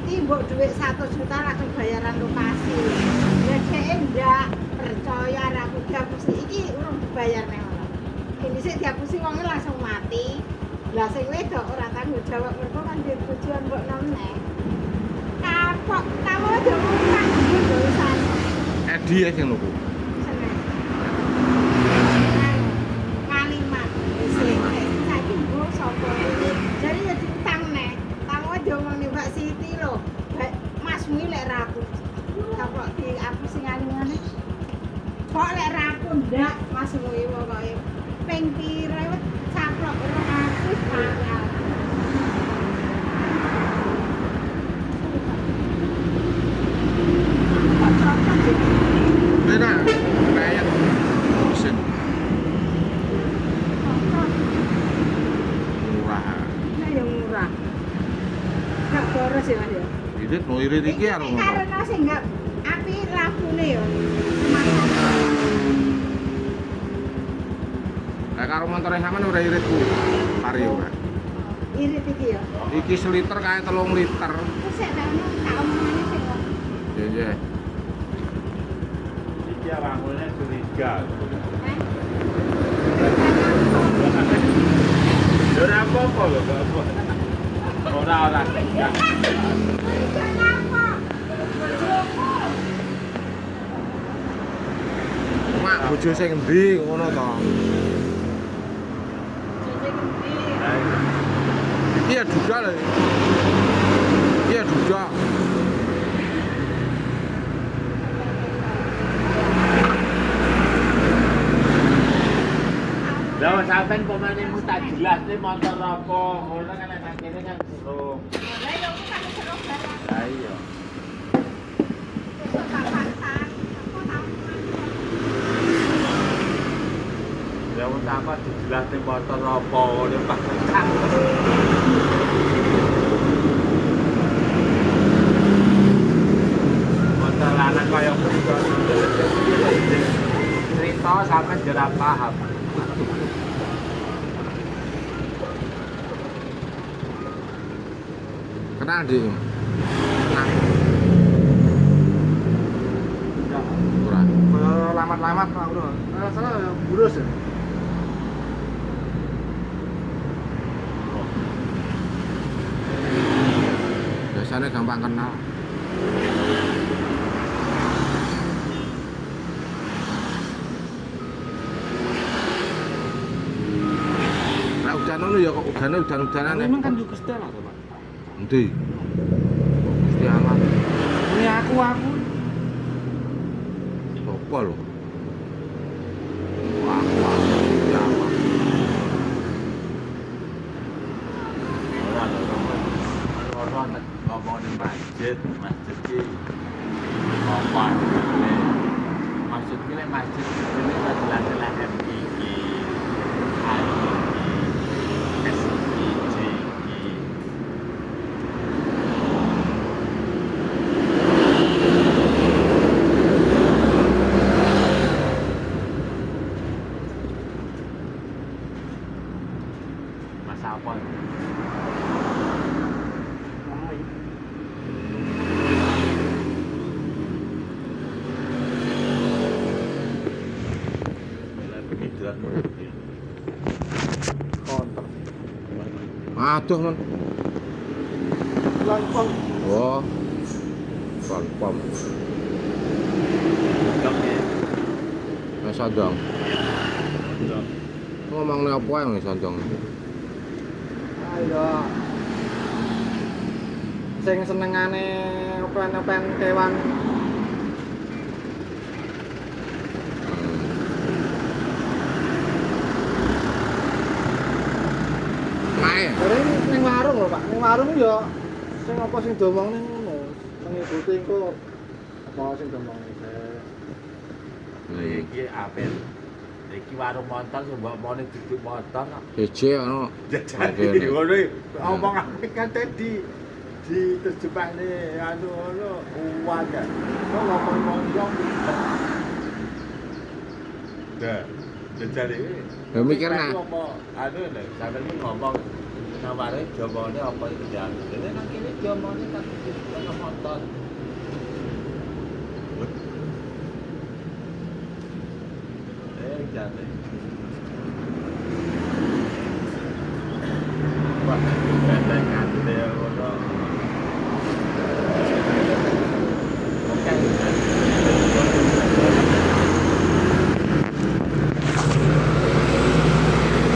Siti mbok duit 1 juta langsung bayaran lokasi. Ya dhek ndak percaya aku dihapusi iki urung dibayar nek ora. Ini sik dihapusi wong langsung mati. Lah sing wedok ora tanggung jawab mergo kan duwe tujuan mbok nemne. Kapok, kamu aja ngutang dosan. Edi ya sing nuku. Seneng. Ngaliman. Sing saiki mbok sapa iki? Jadi ya diutang nek. Kamu aja ngomong nih Mbak Siti lho. Masmu lek ra aku. Kapok di aku sing ngaliman. Kok lek ra aku ndak masmu iki pokoke. Ping pira wis caplok ora aku parah. Enak, kayak mesin murah. Nah yang murah. Gak boros ya Mas ya. Irit mau irit iki karo ngono. Karena sing gak api lagune ya. Lah karo montore sampean ora irit ku. Pari ora. Irit iki ya. Iki seliter kae 3 liter. Wis sik ta ono tak omongane sing kok. Ya. Iki awakmu curiga. Eh? Ya ora apa-apa lho, gak apa. Ora. Mak bojo sing endi ngono to? Iki ya duda lho. Iya duda. Lah sampean pemanemu tak jelas nih motor apa, ngono kan nek kene kan seru. Lah yo kan seru barang. Lah iya. Besok tak pasan. Aku tahu. Ya wong apa dijelas nih motor apa, ngono Pak. Motor lanang kaya punika. Cerita sampean jera paham. Kenal di. Kenal. Ora. Lamat-lamat lah bro. Salah burus ya. Biasanya gampang kenal. Nah, hujan ngono ya kok udan-udanan. Memang kan juga setel atau Pak? Endi? Gusti Allah. Ini aku. Sopo lho? Wah, Gusti Allah. Ora ngomong di masjid ki apa ini? Maksud ki nek masjid ini adalah MII. Mas apa? Konter. Aduh, men. Langsung. Oh. Pom. Wis sandang. Ngomongne apa yang wis sandang? Ayo. Sing senengane open kewan. Kae. Bareng ning warung lho Pak. Ning warung ya sing apa sing domong ning ngono. Mengikuti engko apa sing domong iki. Iki apel. Iki warung motor sing mbok mone duduk motor. Siji ono. Jadi ngono omong apik kan tadi di terjemahne anu ngono uang kan. Kok ngomong monjong. Dah. Jadi Ya mikir nah. Anu lho, sampeyan ngomong naware jomone apa iki jan. Dene nang kene jomone tak kena motor. Jane.